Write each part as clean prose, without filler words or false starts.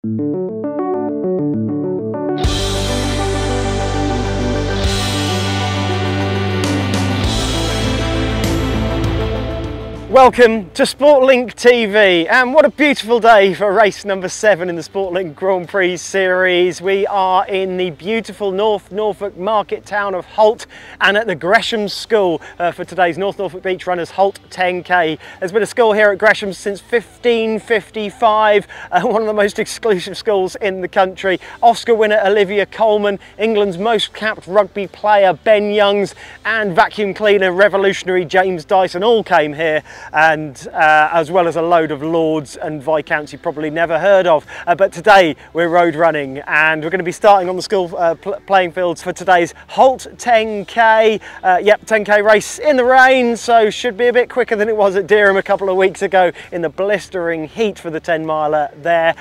Welcome to Sportlink TV, and what a beautiful day for race number 7 in the Sportlink Grand Prix series. We are in the beautiful North Norfolk market town of Holt and at the Gresham School for today's North Norfolk Beach Runners Holt 10K. There's been a school here at Gresham since 1555, one of the most exclusive schools in the country. Oscar winner Olivia Colman, England's most capped rugby player Ben Youngs, and vacuum cleaner revolutionary James Dyson all came here. And as well as a load of lords and viscounts you probably never heard of. But today we're road running, and we're going to be starting on the school playing fields for today's Holt 10K. Yep, 10K race in the rain, so should be a bit quicker than it was at Dereham a couple of weeks ago in the blistering heat for the 10 miler there.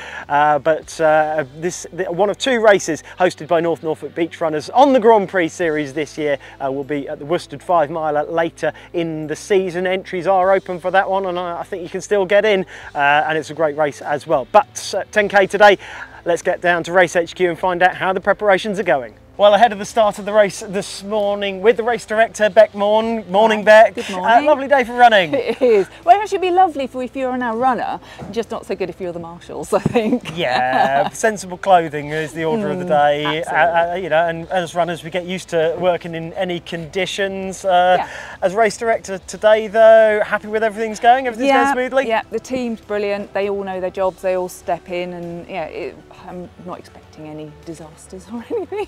This one of 2 races hosted by North Norfolk Beach Runners on the Grand Prix series this year will be at the Worcester 5 miler later in the season. Entries are open for that one, and I think you can still get in, and it's a great race as well. But 10K today, let's get down to Race HQ and find out how the preparations are going. Well, ahead of the start of the race this morning with the race director, Beck Morn. Morning, Beck. Good morning. Lovely day for running. It is. Well, it should be lovely if you're an runner, just not so good if you're the marshals, I think. Yeah, sensible clothing is the order of the day. You know, and as runners, we get used to working in any conditions. As race director today, though, happy with everything's going? Everything's going smoothly? Yeah, the team's brilliant. They all know their jobs. They all step in, and yeah, I'm not expecting any disasters or anything.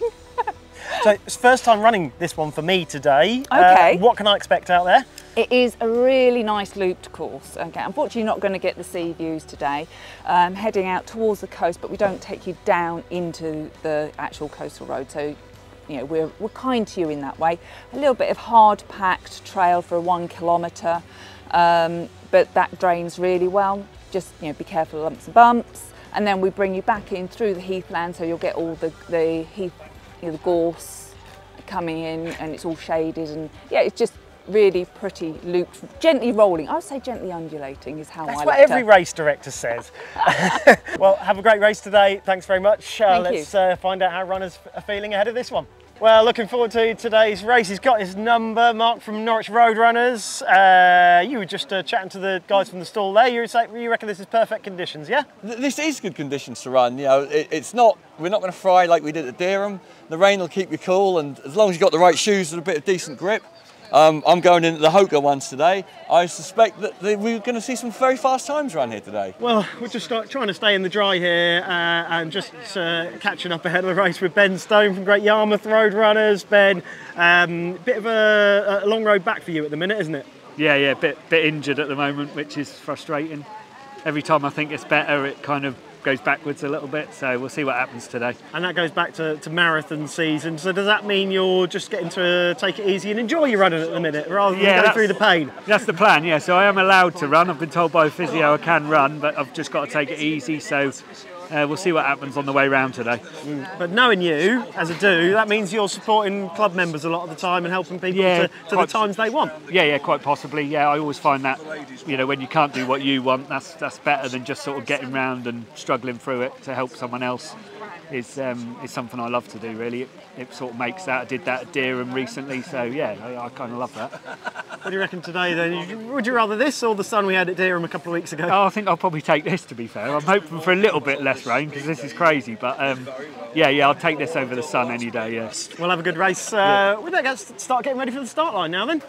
So it's first time running this one for me today. Okay. What can I expect out there? It is a really nice looped course. Okay, unfortunately, you're not going to get the sea views today. Heading out towards the coast, but we don't take you down into the actual coastal road. So, you know, we're kind to you in that way. A little bit of hard packed trail for 1 kilometre, but that drains really well. Just, you know, be careful of lumps and bumps. And then we bring you back in through the heathland, so you'll get all the heath, you know, the gorse coming in, and it's all shaded, and yeah, it's just really pretty looped, gently rolling. I would say gently undulating is how That's I like what every race director says. Well, have a great race today. Thanks very much. Let's find out how runners are feeling ahead of this one. Well, looking forward to today's race. He's got his number, Mark from Norwich Road Runners. You were just chatting to the guys from the stall there. You reckon this is perfect conditions, yeah? This is good conditions to run. You know, it's not. We're not going to fry like we did at Dereham. The rain will keep you cool, and as long as you've got the right shoes and a bit of decent grip. I'm going in the Hoka ones today. I suspect that we're going to see some very fast times around here today. Well, we're just trying to stay in the dry here and just catching up ahead of the race with Ben Stone from Great Yarmouth Road Runners. Ben, bit of a long road back for you at the minute, isn't it? Yeah, bit injured at the moment, which is frustrating. Every time I think it's better, it kind of goes backwards a little bit, so we'll see what happens today. And that goes back to marathon season, so does that mean you're just getting to take it easy and enjoy your running at the minute rather than go through the pain? That's the plan, yeah. So I am allowed to run. I've been told by physio I can run, but I've just got to take it easy, so we'll see what happens on the way round today. But knowing you as a do, that means you're supporting club members a lot of the time and helping people to the times they want. Yeah, quite possibly. Yeah, I always find that, you know, when you can't do what you want, that's better than just sort of getting round and struggling through it to help someone else. Is something I love to do, really. It sort of makes that. I did that at Dereham recently, so yeah, I kind of love that. What do you reckon today then? Would you rather this or the sun we had at Dereham a couple of weeks ago? Oh, I think I'll probably take this, to be fair. I'm hoping for a little bit less rain because this is crazy, but yeah, I'll take this over the sun any day, yeah. We'll have a good race. We better start getting ready for the start line now then.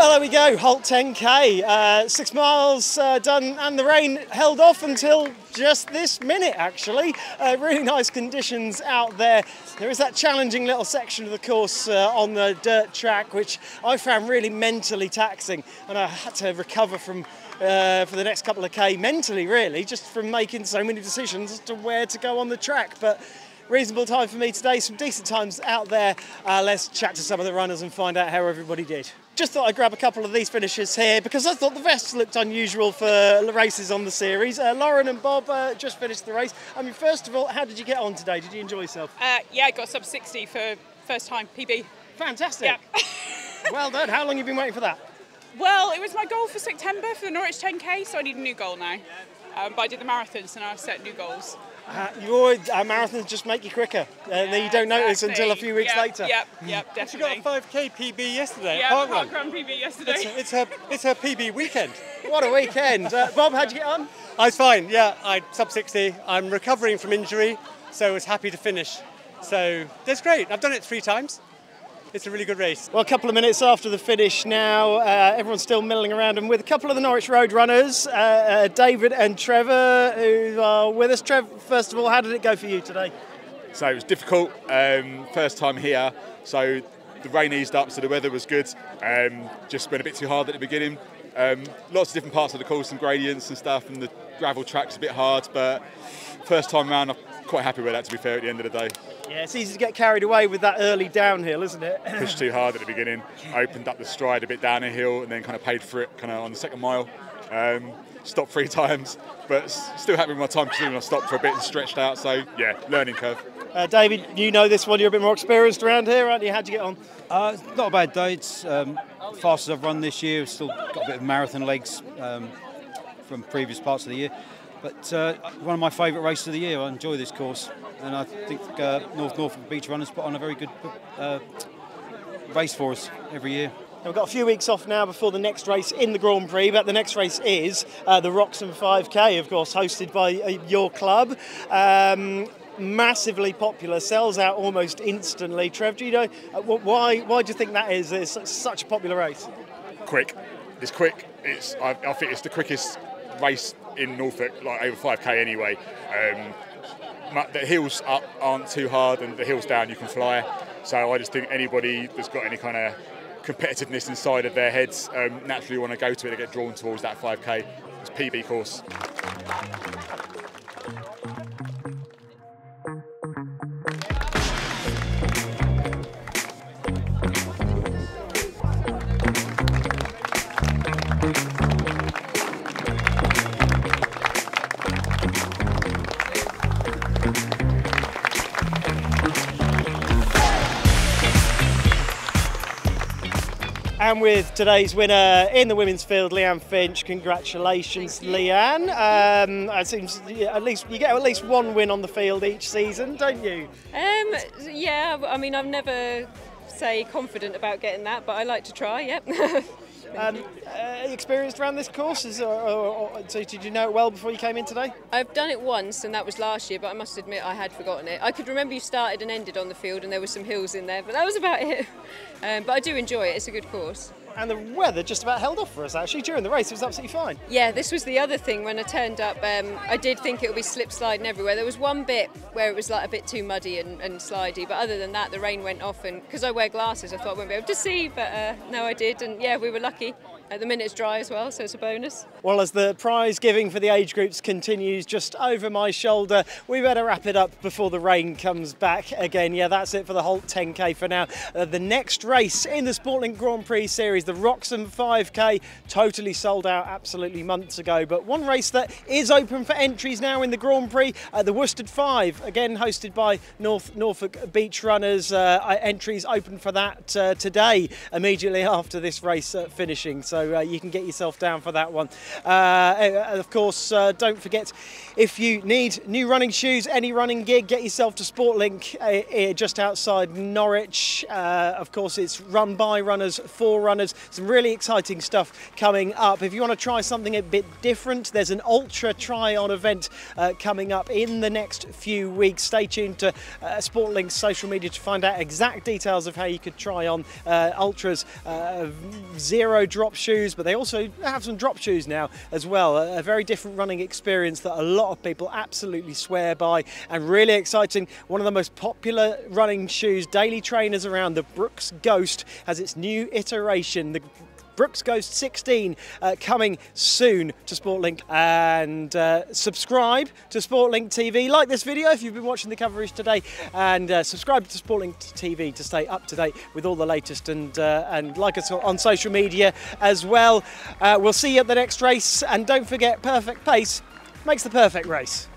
Well, there we go, Holt 10K, 6 miles done, and the rain held off until just this minute actually. Really nice conditions out there. There is that challenging little section of the course on the dirt track which I found really mentally taxing, and I had to recover from for the next couple of K mentally really, just from making so many decisions as to where to go on the track. But reasonable time for me today, some decent times out there. Let's chat to some of the runners and find out how everybody did. Just thought I'd grab a couple of these finishers here because I thought the vests looked unusual for races on the series. Lauren and Bob just finished the race. I mean, first of all, how did you get on today? Did you enjoy yourself? Yeah, I got sub 60 for first time PB. Fantastic. Yeah. Well done. How long have you been waiting for that? Well, it was my goal for September for the Norwich 10K, so I need a new goal now. But I did the marathon, so now I've set new goals. Marathons just make you quicker, and you don't notice until a few weeks later. Yep, definitely. She got a 5k PB yesterday. Yeah, parkrun PB yesterday. It's her PB weekend. What a weekend. Bob, how'd you get on? I was fine, yeah, I sub 60. I'm recovering from injury, so I was happy to finish. So that's great. I've done it 3 times. It's a really good race. Well, a couple of minutes after the finish now, everyone's still milling around, and with a couple of the Norwich Road runners, David and Trevor, who are with us. Trev, first of all, how did it go for you today? So it was difficult, first time here, so the rain eased up, so the weather was good. Just went a bit too hard at the beginning. Lots of different parts of the course and gradients and stuff, and the gravel track's a bit hard, but first time round, I'm quite happy with that, to be fair, at the end of the day. Yeah, it's easy to get carried away with that early downhill, isn't it? Pushed too hard at the beginning, opened up the stride a bit down a hill, and then kind of paid for it kind of on the second mile. Stopped 3 times, but still happy with my time considering I stopped for a bit and stretched out, so yeah, learning curve. David, you know this one, you're a bit more experienced around here, aren't you? How'd you get on? Not a bad day. It's fastest I've run this year. Still got a bit of marathon legs from previous parts of the year. But one of my favourite races of the year. I enjoy this course, and I think Norfolk Beach Runners put on a very good race for us every year. We've got a few weeks off now before the next race in the Grand Prix, but the next race is the Wroxham 5K, of course, hosted by your club. Massively popular, sells out almost instantly. Trev, do you know why do you think that is? It's such a popular race. Quick. It's quick. I think it's the quickest race in Norfolk, like over 5k anyway. The hills up aren't too hard, and the hills down you can fly. So I just think anybody that's got any kind of competitiveness inside of their heads naturally want to go to it. They get drawn towards that 5k. It's PB course. And with today's winner in the women's field, Leanne Finch, congratulations, Leanne. It seems at least you get at least one win on the field each season, don't you? Yeah, I mean, I'm never confident about getting that, but I like to try. Yep. Experienced around this course? So did you know it well before you came in today? I've done it once, and that was last year, but I must admit I had forgotten it. I could remember you started and ended on the field, and there were some hills in there, but that was about it. But I do enjoy it. It's a good course. And the weather just about held off for us, actually. During the race, it was absolutely fine. Yeah, this was the other thing. When I turned up, I did think it would be slip-sliding everywhere. There was one bit where it was like a bit too muddy and slidey, but other than that, the rain went off, and because I wear glasses, I thought I wouldn't be able to see, but no, I did, and yeah, we were lucky. At the minute it's dry as well, so it's a bonus. Well, as the prize giving for the age groups continues just over my shoulder, we better wrap it up before the rain comes back again. Yeah, that's it for the Holt 10K for now. The next race in the Sportlink Grand Prix series, the Wroxham 5K, totally sold out absolutely months ago. But one race that is open for entries now in the Grand Prix, the Worsted 5, again hosted by Norfolk Beach Runners. Entries open for that today, immediately after this race finishing. So you can get yourself down for that one. Of course, don't forget, if you need new running shoes, any running gig, get yourself to Sportlink just outside Norwich. Of course, it's run by runners, for runners. ultras. Some really exciting stuff coming up. If you want to try something a bit different, there's an ultra try-on event coming up in the next few weeks. Stay tuned to Sportlink's social media to find out exact details of how you could try on ultras zero drop shoes, but they also have some drop shoes now as well. A very different running experience that a lot of people absolutely swear by, and really exciting. One of the most popular running shoes, daily trainers around, the Brooks Ghost, has its new iteration, the Brooks Ghost 16, coming soon to Sportlink. And subscribe to Sportlink TV. Like this video if you've been watching the coverage today, and subscribe to Sportlink TV to stay up to date with all the latest, and like us on social media as well. We'll see you at the next race, and don't forget, perfect pace makes the perfect race.